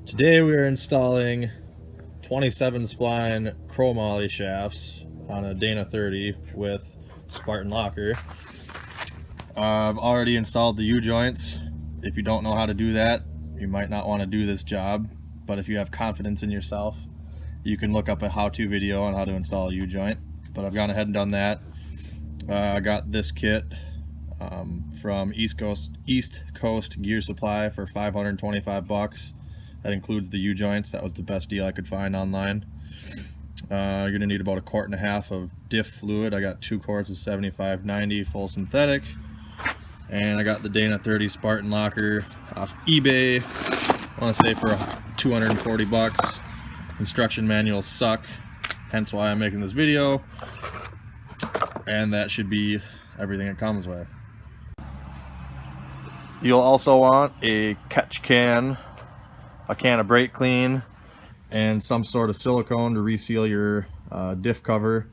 Today we are installing 27 spline chromoly shafts on a Dana 30 with Spartan Locker. I've already installed the U-joints. If you don't know how to do that, you might not want to do this job, but if you have confidence in yourself, you can look up a how-to video on how to install a U-joint. But I've gone ahead and done that. I got this kit from East Coast Gear Supply for 525 bucks. That includes the U-joints. That was the best deal I could find online. You're gonna need about 1.5 quarts of diff fluid. I got 2 quarts of 75/90 full synthetic, and I got the Dana 30 Spartan Locker off eBay. I want to say for 240 bucks. Instruction manuals suck, hence why I'm making this video. And that should be everything it comes with. You'll also want a catch can, a can of brake clean, and some sort of silicone to reseal your diff cover,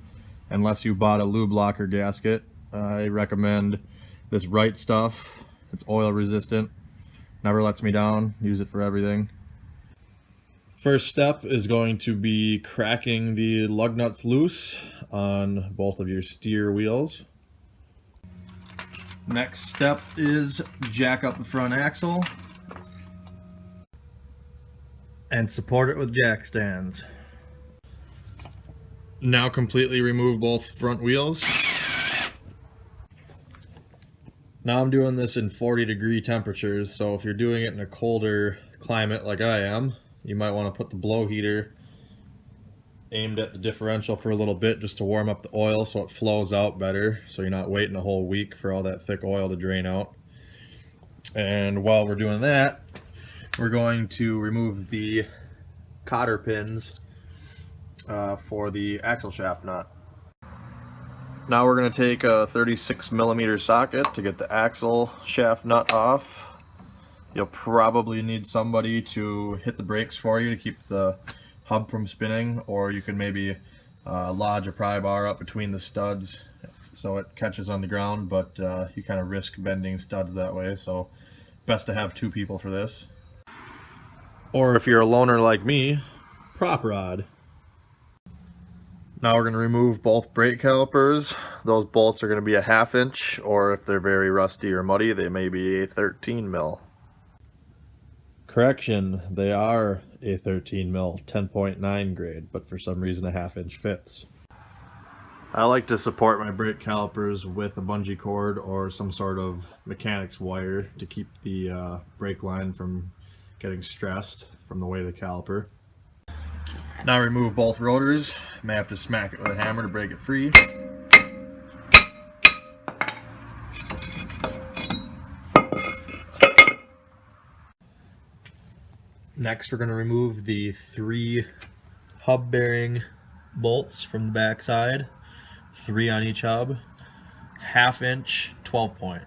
unless you bought a lube locker gasket. I recommend this Write stuff. It's oil resistant, never lets me down, use it for everything. First step is going to be cracking the lug nuts loose on both of your steer wheels. Next step is jack up the front axle and support it with jack stands. Now completely remove both front wheels. Now I'm doing this in 40-degree temperatures, so if you're doing it in a colder climate like I am, you might want to put the blow heater aimed at the differential for a little bit just to warm up the oil so it flows out better, so you're not waiting a whole week for all that thick oil to drain out. And while we're doing that, we're going to remove the cotter pins for the axle shaft nut. Now we're going to take a 36mm socket to get the axle shaft nut off. You'll probably need somebody to hit the brakes for you to keep the hub from spinning, or you can maybe lodge a pry bar up between the studs so it catches on the ground, but you kind of risk bending studs that way, so best to have 2 people for this. Or if you're a loner like me, prop rod. Now we're going to remove both brake calipers. Those bolts are going to be a 1/2 inch, or if they're very rusty or muddy, they may be a 13 mil. Correction, they are a 13 mil 10.9 grade, but for some reason a 1/2 inch fits. I like to support my brake calipers with a bungee cord or some sort of mechanics wire to keep the brake line from getting stressed from the weight of the caliper. Now remove both rotors. May have to smack it with a hammer to break it free. Next, we're going to remove the 3 hub bearing bolts from the back side, 3 on each hub, 1/2 inch 12-point.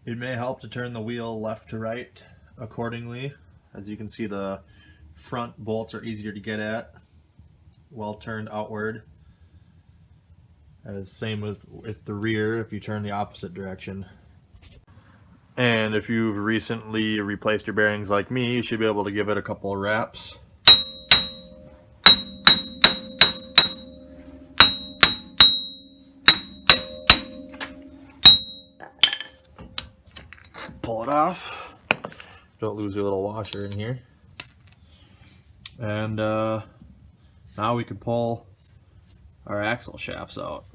It may help to turn the wheel left to right accordingly. As you can see, the front bolts are easier to get at, well turned outward. As same with the rear if you turn the opposite direction. And if you've recently replaced your bearings like me, you should be able to give it a couple of wraps. Pull it off. Don't lose your little washer in here. And now we can pull our axle shafts out.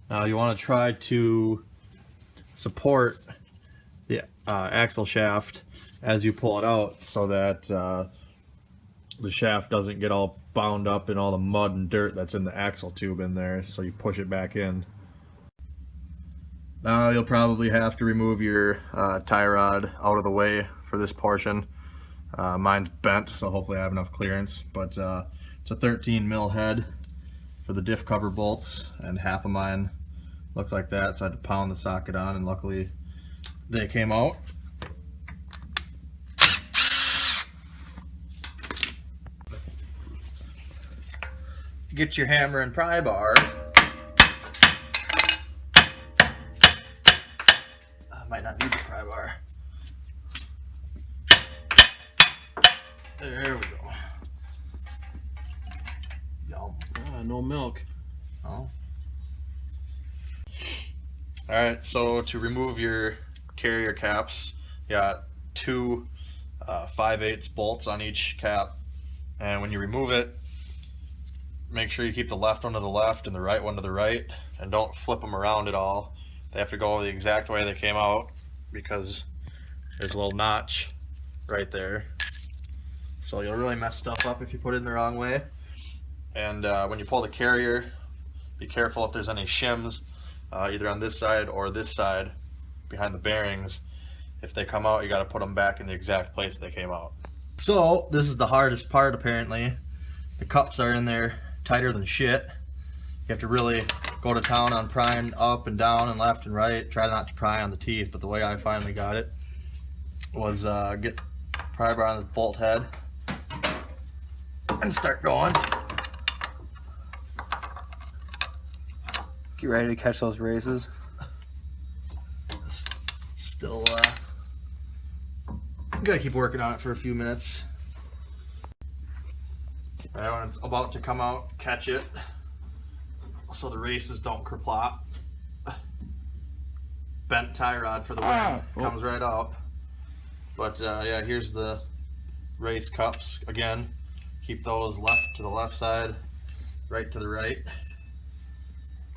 Now you want to try to support the axle shaft as you pull it out so that the shaft doesn't get all bound up in all the mud and dirt that's in the axle tube in there, so you push it back in. Now you'll probably have to remove your tie rod out of the way for this portion. Mine's bent, so hopefully I have enough clearance, but it's a 13 mil head for the diff cover bolts, and half of mine looked like that, so I had to pound the socket on, and luckily they came out. Get your hammer and pry bar. I might not need the pry bar. There we go. Yum. No milk. Oh. Alright, so to remove your carrier caps, you got two 5/8 bolts on each cap, and when you remove it, make sure you keep the left one to the left and the right one to the right, and don't flip them around at all. They have to go the exact way they came out, because there's a little notch right there. So you'll really mess stuff up if you put it in the wrong way. And when you pull the carrier, be careful if there's any shims, either on this side or this side behind the bearings. If they come out, you got to put them back in the exact place they came out. So this is the hardest part apparently. The cups are in there tighter than shit. You have to really go to town on prying up and down and left and right. Try not to pry on the teeth, but the way I finally got it was get pry bar on the bolt head and start going. Get ready to catch those races. It's still gotta keep working on it for a few minutes. Right, when it's about to come out, catch it so the races don't kerplop. Bent tie rod for the win. Comes right out. But yeah, here's the race cups again. Keep those left to the left side, right to the right.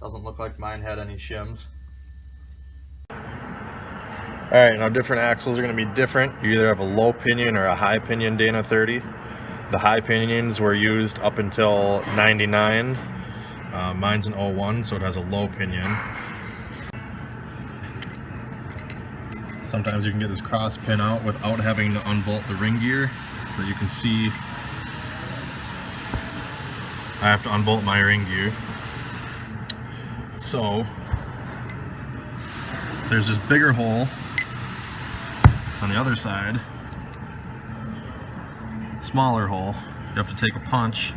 Doesn't look like mine had any shims. Alright, now different axles are going to be different. You either have a low pinion or a high pinion Dana 30. The high pinions were used up until 99. Mine's an 01, so it has a low pinion. Sometimes you can get this cross pin out without having to unbolt the ring gear. But you can see I have to unbolt my ring gear. So there's this bigger hole on the other side, smaller hole. You have to take a punch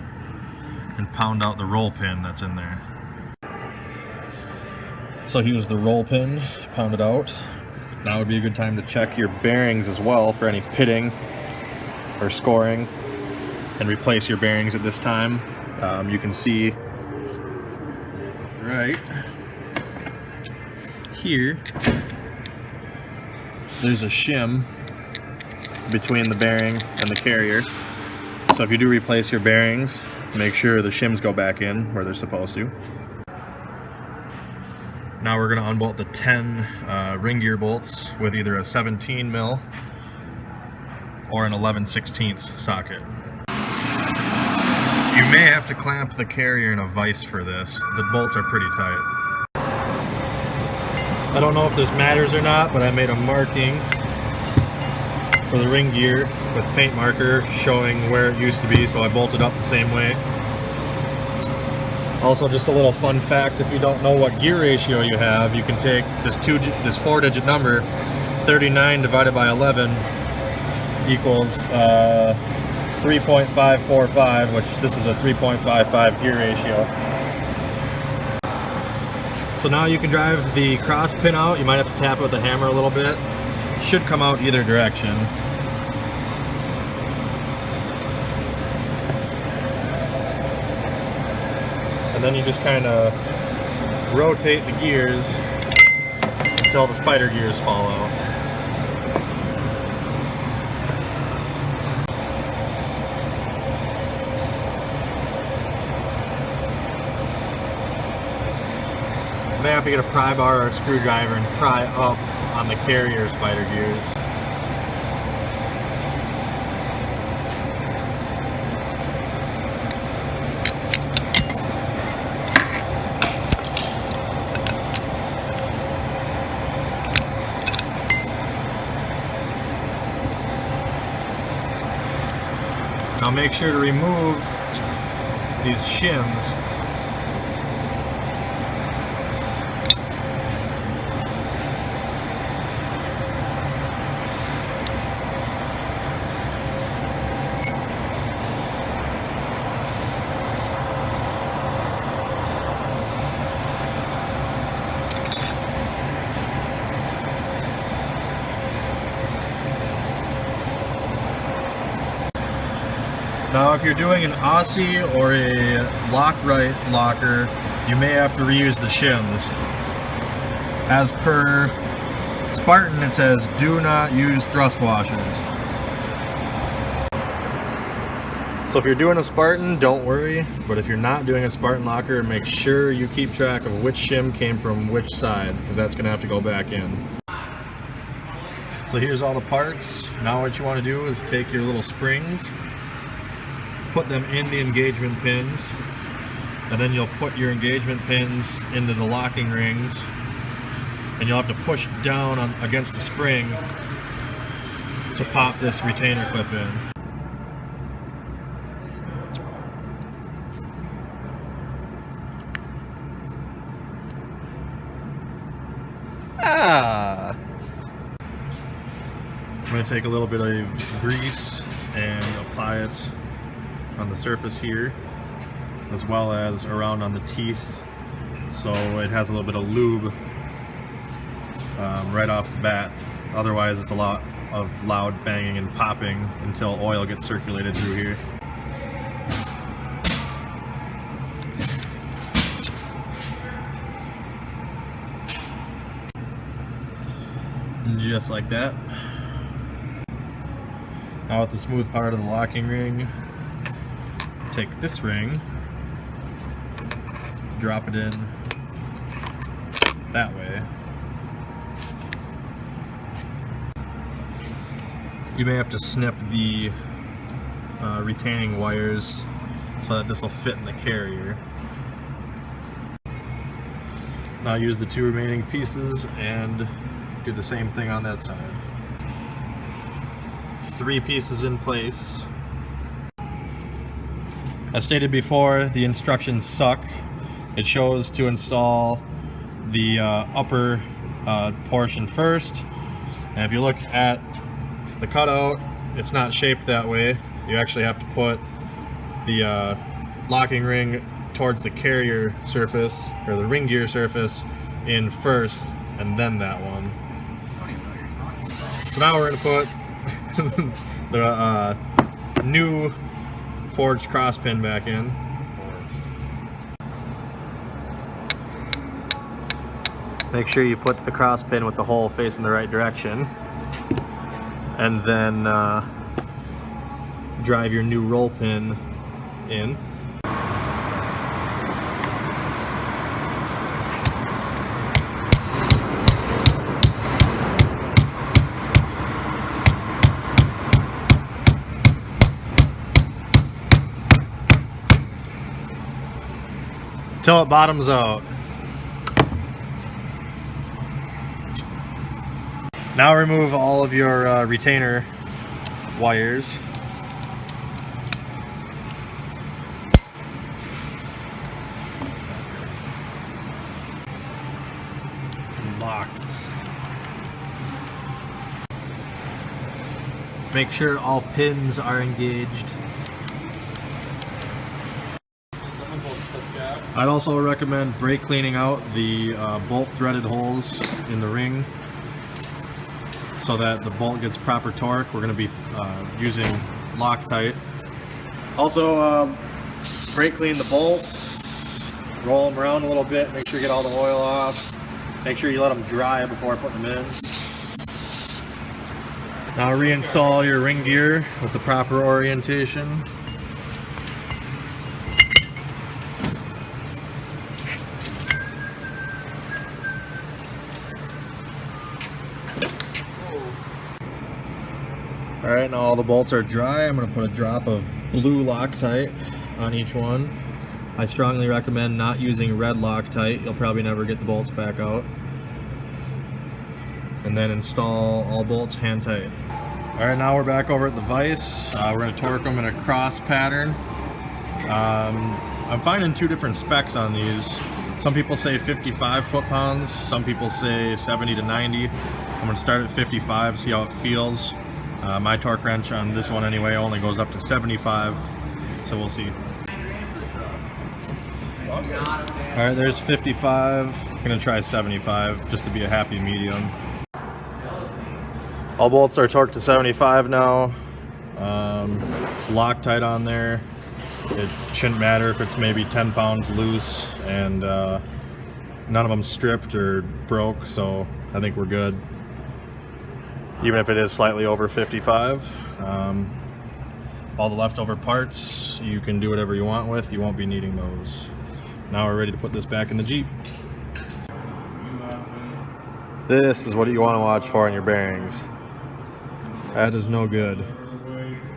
and pound out the roll pin that's in there. So here's the roll pin pounded out. Now would be a good time to check your bearings as well for any pitting or scoring, and replace your bearings at this time. You can see right here there's a shim between the bearing and the carrier. So if you do replace your bearings, make sure the shims go back in where they're supposed to. Now we're going to unbolt the 10 ring gear bolts with either a 17 mil or an 11/16 socket. You may have to clamp the carrier in a vise for this. The bolts are pretty tight. I don't know if this matters or not, but I made a marking for the ring gear with paint marker showing where it used to be, so I bolted up the same way. Also, just a little fun fact, if you don't know what gear ratio you have, you can take this 4-digit number, 39 divided by 11 equals 3.545, which this is a 3.55 gear ratio. So now you can drive the cross pin out. You might have to tap it with the hammer a little bit. Should come out either direction. And then you just kind of rotate the gears until the spider gears fall out. You may have to get a pry bar or a screwdriver and pry up on the carrier spider gears. Now make sure to remove these shims. Now if you're doing an Aussie or a lock-rite locker, you may have to reuse the shims. As per Spartan, it says do not use thrust washers. So if you're doing a Spartan, don't worry, but if you're not doing a Spartan locker, make sure you keep track of which shim came from which side, because that's going to have to go back in. So here's all the parts. Now what you want to do is take your little springs, put them in the engagement pins, and then you'll put your engagement pins into the locking rings, and you'll have to push down against the spring to pop this retainer clip in. I'm going to take a little bit of grease and apply it on the surface here, as well as around on the teeth, so it has a little bit of lube right off the bat. Otherwise it's a lot of loud banging and popping until oil gets circulated through here. Just like that. Now with the smooth part of the locking ring, take this ring, drop it in that way. You may have to snip the retaining wires so that this will fit in the carrier. Now use the two remaining pieces and do the same thing on that side. 3 pieces in place. As stated before, the instructions suck. It shows to install the upper portion first, and if you look at the cutout, it's not shaped that way. You actually have to put the locking ring towards the carrier surface, or the ring gear surface, in first, and then that one. So now we're going to put the new forged cross pin back in. Make sure you put the cross pin with the hole facing the right direction, and then drive your new roll pin in. Till it bottoms out. Now remove all of your retainer wires. Locked. Make sure all pins are engaged. I'd also recommend brake cleaning out the bolt threaded holes in the ring so that the bolt gets proper torque. We're going to be using Loctite. Also, brake clean the bolts, roll them around a little bit, make sure you get all the oil off, make sure you let them dry before putting them in. Now reinstall your ring gear with the proper orientation. Alright, now all the bolts are dry. I'm going to put a drop of blue Loctite on each one. I strongly recommend not using red Loctite. You'll probably never get the bolts back out. And then install all bolts hand tight. Alright, now we're back over at the vise. We're going to torque them in a cross pattern. I'm finding 2 different specs on these. Some people say 55 foot-pounds, some people say 70 to 90. I'm going to start at 55, see how it feels. My torque wrench on this one anyway only goes up to 75, so we'll see. Alright, there's 55. I'm going to try 75 just to be a happy medium. All bolts are torqued to 75 now. Loctite on there. It shouldn't matter if it's maybe 10 pounds loose, and none of them stripped or broke, so I think we're good. Even if it is slightly over 55. All the leftover parts you can do whatever you want with. You won't be needing those. Now we're ready to put this back in the Jeep. This is what you want to watch for in your bearings. That is no good.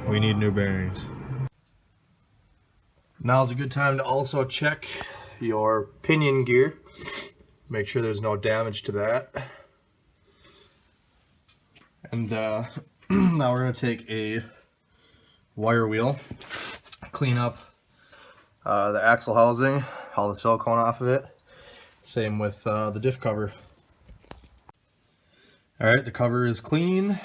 We need new bearings. Now's a good time to also check your pinion gear. Make sure there's no damage to that. And now we're going to take a wire wheel, clean up the axle housing, all the silicone off of it. Same with the diff cover. Alright, the cover is clean.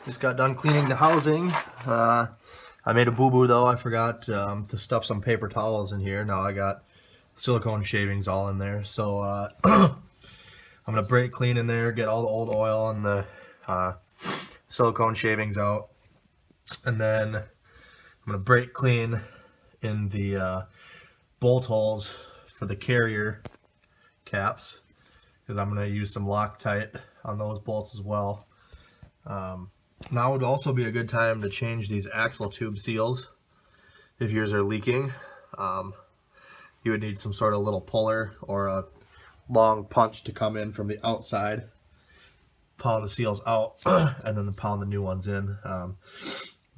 Just got done cleaning the housing. I made a boo-boo though. I forgot to stuff some paper towels in here. Now I got silicone shavings all in there. So I'm going to brake clean in there, get all the old oil and the silicone shavings out. And then I'm going to brake clean in the bolt holes for the carrier caps, because I'm going to use some Loctite on those bolts as well. Now would also be a good time to change these axle tube seals if yours are leaking. You would need some sort of little puller or a long punch to come in from the outside, pound the seals out, and then pound the new ones in.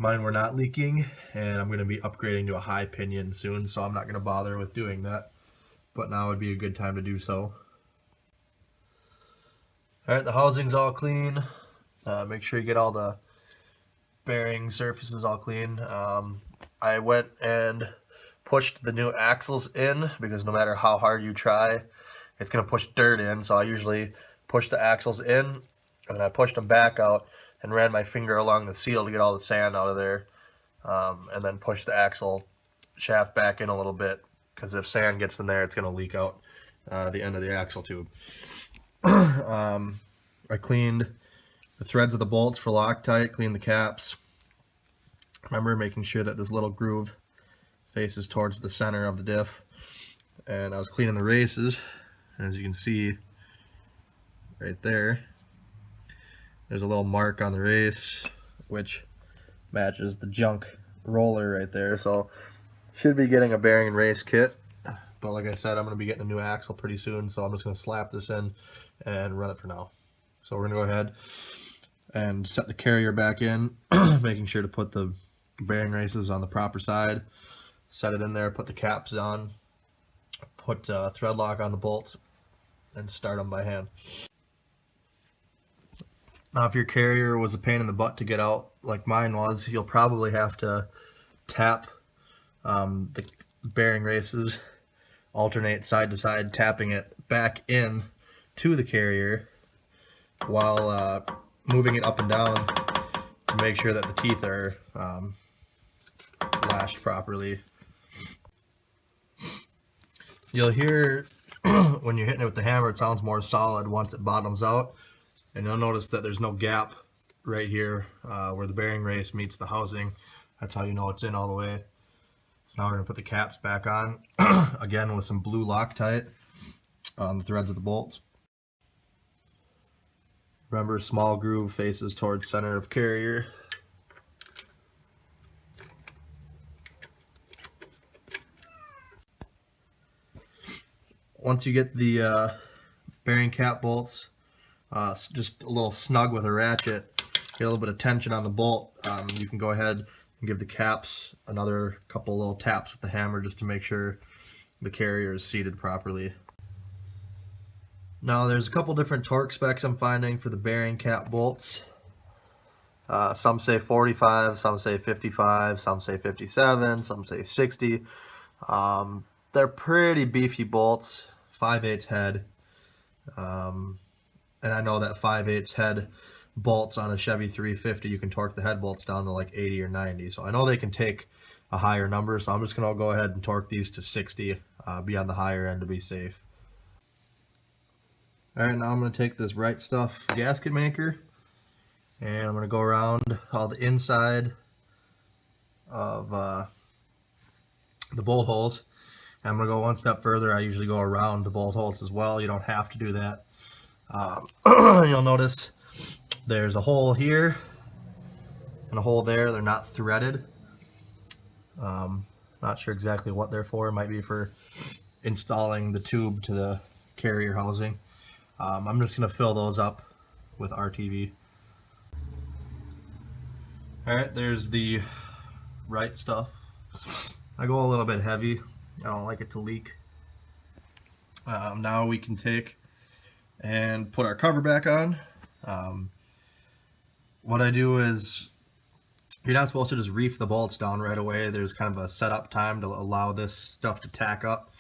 Mine were not leaking, and I'm going to be upgrading to a high pinion soon, so I'm not going to bother with doing that. But now would be a good time to do so. Alright, the housing's all clean. Make sure you get all the bearing surfaces all clean. I went and pushed the new axles in, because no matter how hard you try, it's going to push dirt in. So I usually push the axles in, and then I pushed them back out and ran my finger along the seal to get all the sand out of there, and then pushed the axle shaft back in a little bit, because if sand gets in there, it's going to leak out the end of the axle tube. I cleaned the threads of the bolts for Loctite, cleaned the caps. Remember, making sure that this little groove faces towards the center of the diff. And I was cleaning the races, and as you can see right there, there's a little mark on the race which matches the junk roller right there. So should be getting a bearing and race kit, but like I said, I'm going to be getting a new axle pretty soon, so I'm just going to slap this in and run it for now. So we're going to go ahead and set the carrier back in, making sure to put the bearing races on the proper side, set it in there, put the caps on, put thread lock on the bolts, and start them by hand. Now if your carrier was a pain in the butt to get out like mine was, you'll probably have to tap the bearing races, alternate side to side, tapping it back in to the carrier while moving it up and down to make sure that the teeth are lashed properly. You'll hear when you're hitting it with the hammer, it sounds more solid once it bottoms out, and you'll notice that there's no gap right here where the bearing race meets the housing. That's how you know it's in all the way. So now we're going to put the caps back on, again with some blue Loctite on the threads of the bolts. Remember, small groove faces towards center of carrier. Once you get the bearing cap bolts just a little snug with a ratchet, get a little bit of tension on the bolt, you can go ahead and give the caps another couple little taps with the hammer just to make sure the carrier is seated properly. Now there's a couple different torque specs I'm finding for the bearing cap bolts. Some say 45, some say 55, some say 57, some say 60. They're pretty beefy bolts, 5/8 head. And I know that 5/8 head bolts on a Chevy 350, you can torque the head bolts down to like 80 or 90. So I know they can take a higher number, so I'm just going to go ahead and torque these to 60, be on the higher end to be safe. Alright, now I'm going to take this Right Stuff gasket maker, and I'm going to go around all the inside of the bolt holes. And I'm going to go one step further. I usually go around the bolt holes as well. You don't have to do that. You'll notice there's a hole here and a hole there. They're not threaded. Not sure exactly what they're for. It might be for installing the tube to the carrier housing. I'm just going to fill those up with RTV. Alright, there's the right stuff. I go a little bit heavy. I don't like it to leak. Now we can take and put our cover back on. What I do is, you're not supposed to just reef the bolts down right away. There's kind of a setup time to allow this stuff to tack up.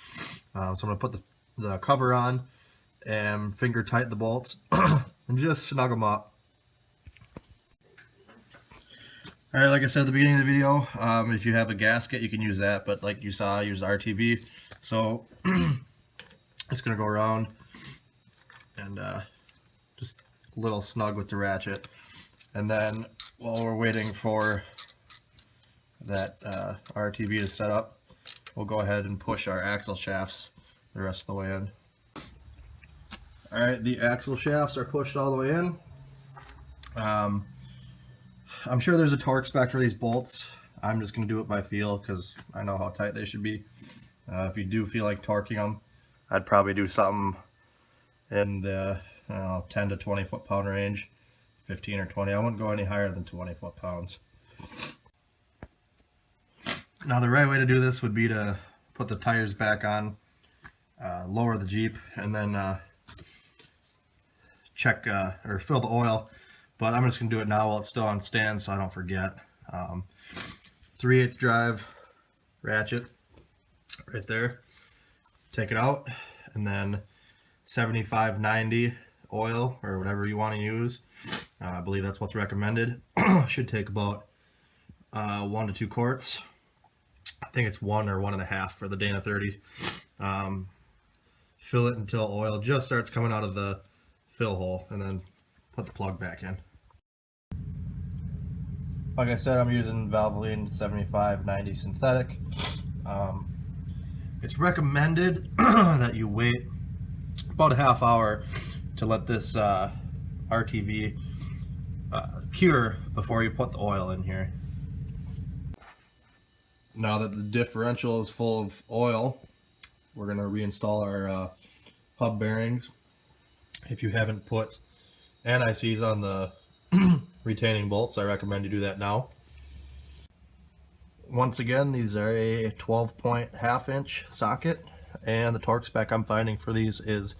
So I'm going to put the cover on and finger tight the bolts and just snug them up. Alright, like I said at the beginning of the video, if you have a gasket you can use that, but like you saw I used RTV. So just going to go around and just a little snug with the ratchet. And then while we're waiting for that RTV to set up, we'll go ahead and push our axle shafts the rest of the way in. Alright, the axle shafts are pushed all the way in. I'm sure there's a torque spec for these bolts. I'm just going to do it by feel because I know how tight they should be. If you do feel like torquing them, I'd probably do something in the 10 to 20 foot-pound range, 15 or 20. I wouldn't go any higher than 20 foot-pounds. Now the right way to do this would be to put the tires back on, lower the Jeep, and then check or fill the oil. But I'm just going to do it now while it's still on stand so I don't forget. 3/8 drive ratchet right there. Take it out, and then 75/90 oil or whatever you want to use. I believe that's what's recommended. Should take about 1 to 2 quarts. I think it's 1 or 1.5 for the Dana 30. Fill it until oil just starts coming out of the fill hole, and then put the plug back in. Like I said, I'm using Valvoline 75/90 synthetic. It's recommended that you wait about a half hour to let this RTV cure before you put the oil in here. Now that the differential is full of oil, we're going to reinstall our hub bearings. If you haven't put anti-seize on the retaining bolts, I recommend you do that now. Once again, these are a 12-point half-inch socket, and the torque spec I'm finding for these is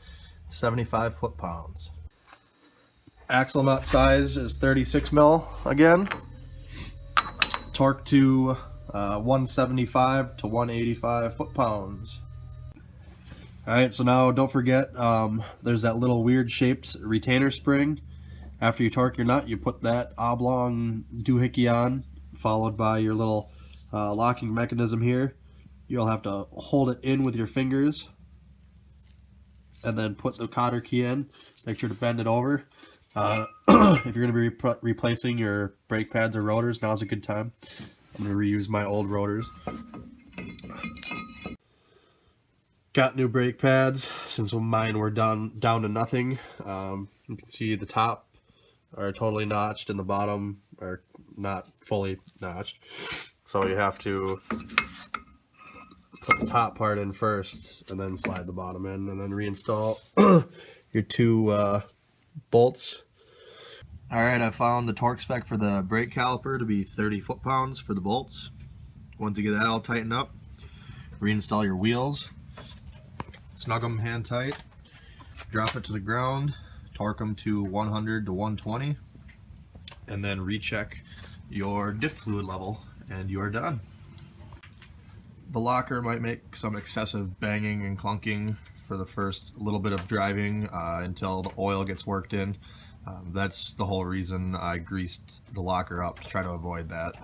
75 foot-pounds. Axle nut size is 36 mil again. Torque to 175 to 185 foot-pounds. Alright, so now don't forget, there's that little weird shaped retainer spring. After you torque your nut, you put that oblong doohickey on, followed by your little locking mechanism here. You'll have to hold it in with your fingers and then put the cotter key in. Make sure to bend it over. If you're going to be replacing your brake pads or rotors, now's a good time. I'm going to reuse my old rotors. Got new brake pads since mine were down to nothing. You can see the top are totally notched and the bottom are not fully notched. So you have to put the top part in first and then slide the bottom in and then reinstall your two bolts. Alright, I found the torque spec for the brake caliper to be 30 foot-pounds for the bolts. Once you get that all tightened up, reinstall your wheels. Snug them hand tight, drop it to the ground, torque them to 100 to 120, and then recheck your diff fluid level, and you're done. The locker might make some excessive banging and clunking for the first little bit of driving until the oil gets worked in. That's the whole reason I greased the locker up, to try to avoid that.